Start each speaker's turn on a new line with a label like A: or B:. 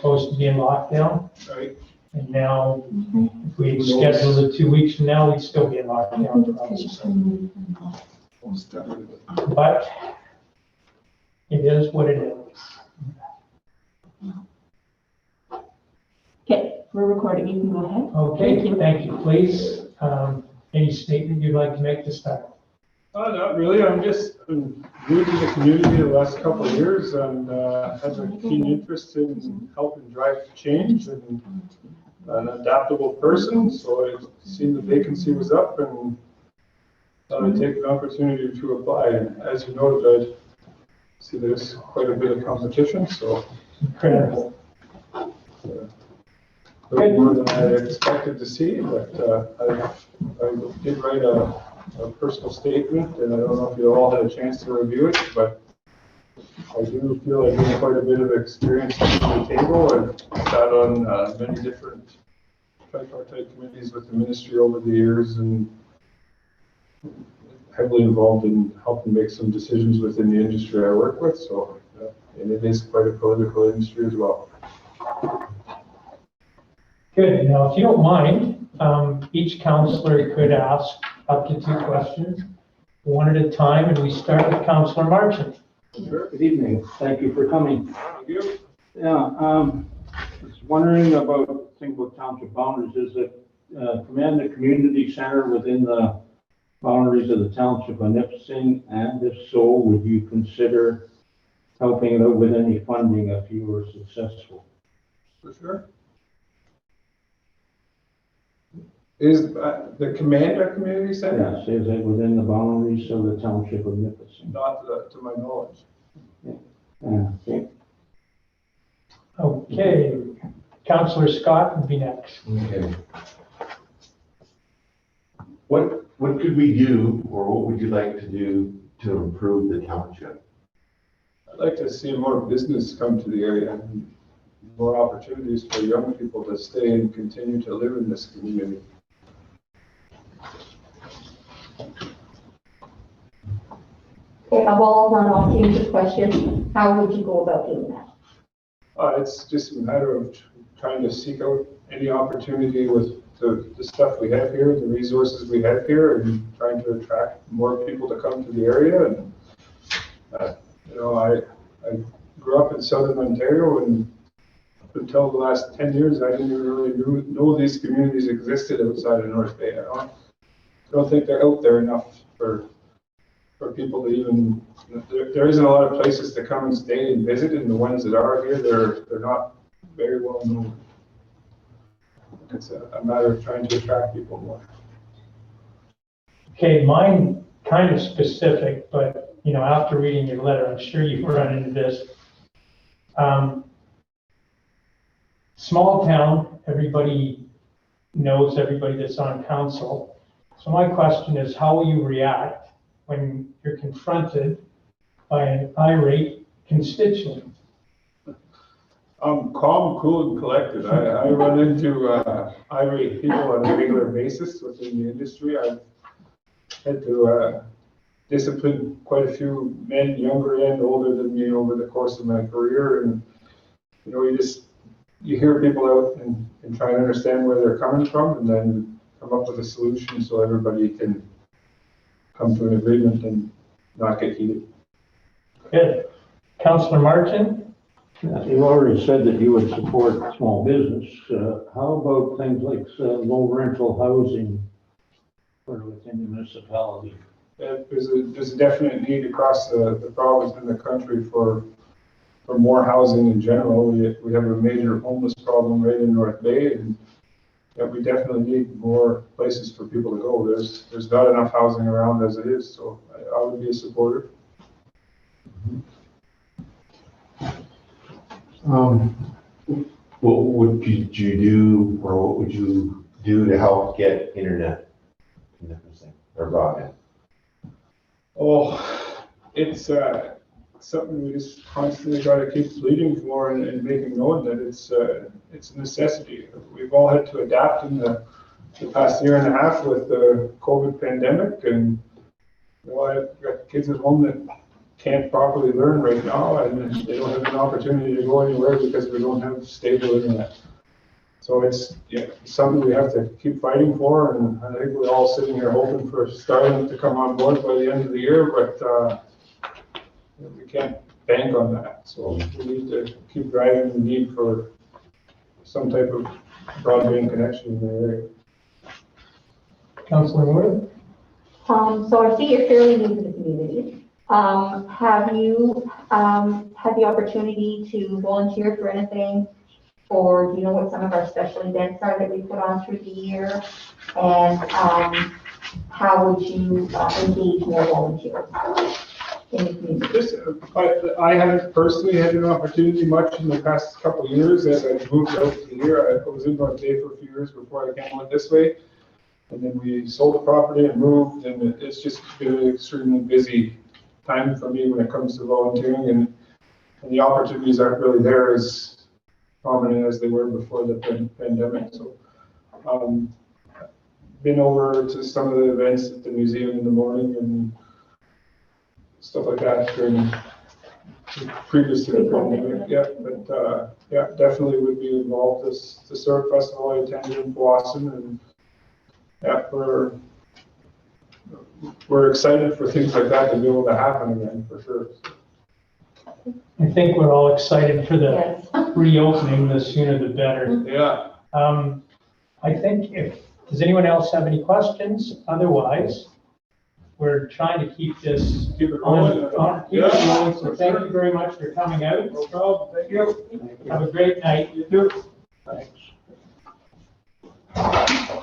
A: supposed to be in lockdown.
B: Right.
A: And now, if we scheduled it 2 weeks from now, we'd still be in lockdown.
B: Most definitely.
A: But it is what it is.
C: Okay, we're recording. You can go ahead.
A: Okay, thank you. Please, any statement you'd like to make this time?
B: Not really. I'm just been new to the community the last couple of years and have a keen interest in helping drive change and an adaptable person. So I seen the vacancy was up and thought I'd take an opportunity to apply. And as you noted, I see there's quite a bit of competition, so
A: Incredible.
B: a bit more than I expected to see, but I did write a personal statement, and I don't know if you all had a chance to review it, but I do feel I bring quite a bit of experience to the table. I've sat on many different tripartite committees with the ministry over the years and heavily involved in helping make some decisions within the industry I work with, so and it is quite a political industry as well.
A: Good. Now, if you don't mind, each counselor could ask up to 2 questions, one at a time, and we start with Councillor Marchant.
B: Sure.
D: Good evening. Thank you for coming.
B: Thank you.
D: Yeah, I was wondering about, think about township boundaries. Is it command the community center within the boundaries of the township of Nipissing? And if so, would you consider helping it out with any funding if you were successful?
B: For sure. Is the Commander Community Center?
D: Yes, is it within the boundaries of the township of Nipissing?
B: Not to my knowledge.
D: Okay.
A: Okay, Councillor Scott would be next.
E: Okay. What could we do, or what would you like to do to improve the township?
B: I'd like to see more business come to the area and more opportunities for young people to stay and continue to live in this community.
F: Okay, I'll all run off change the question. How would you go about doing that?
B: It's just a matter of trying to seek out any opportunity with the stuff we have here, the resources we have here, and trying to attract more people to come to the area. And I grew up in Southern Ontario, and up until the last 10 years, I didn't even really know these communities existed outside of North Bay. I don't think they're out there enough for people to even. There isn't a lot of places to come and stay and visit, and the ones that are here, they're not very well known. It's a matter of trying to attract people more.
A: Okay, mine kind of specific, but after reading your letter, I'm sure you've run into this. Small town, everybody knows everybody that's on council. So my question is, how will you react when you're confronted by an irate constituent?
B: I'm calm, cool, and collected. I run into irate people on a regular basis within the industry. I've had to discipline quite a few men, younger and older than me, over the course of my career. And you hear people out and try and understand where they're coming from, and then come up with a solution so everybody can come to an agreement and not get heated.
A: Good. Councillor Marchant?
D: You already said that you would support small business. How about things like low rental housing within the municipality?
B: There's a definite need across the province and the country for more housing in general. We have a major homeless problem right in North Bay, and we definitely need more places for people to go. There's not enough housing around as it is, so I would be a supporter.
E: What would you do, or what would you do to help get internet or broadband?
B: Oh, it's something we just constantly got to keep pleading for and making known that it's a necessity. We've all had to adapt in the past year and a half with the COVID pandemic, and I've got kids at home that can't properly learn right now, and they don't have an opportunity to go anywhere because we don't have stable internet. So it's, yeah, something we have to keep fighting for, and I think we're all sitting here hoping for Starlink to come on board by the end of the year, but we can't bank on that. So we need to keep driving the need for some type of broadband connection in the area.
A: Councillor Wood?
F: So I see you're fairly new to the community. Have you had the opportunity to volunteer for anything? Or do you know what some of our special events are that we put on through the year? And how would you engage more volunteers in the community?
B: Just, I haven't personally had an opportunity much in the past couple of years as I moved out here. I was in North Bay for a few years before I came out this way. And then we sold the property and moved, and it's just been an extremely busy time for me when it comes to volunteering, and the opportunities aren't really there as prominent as they were before the pandemic. So, been over to some of the events at the museum in the morning and stuff like that during previous to the pandemic. Yeah, but yeah, definitely would be involved. The Syrup Festival I attended in Boston, and yeah, we're excited for things like that to be able to happen again, for sure.
A: I think we're all excited for the
F: Yes.
A: reopening, the sooner the better.
B: Yeah.
A: I think does anyone else have any questions? Otherwise, we're trying to keep this
B: Keep it
A: on,
B: going.
A: keep it going. So thank you very much for coming out.
B: No problem. Thank you.
A: Have a great night.
B: You too.
D: Thanks.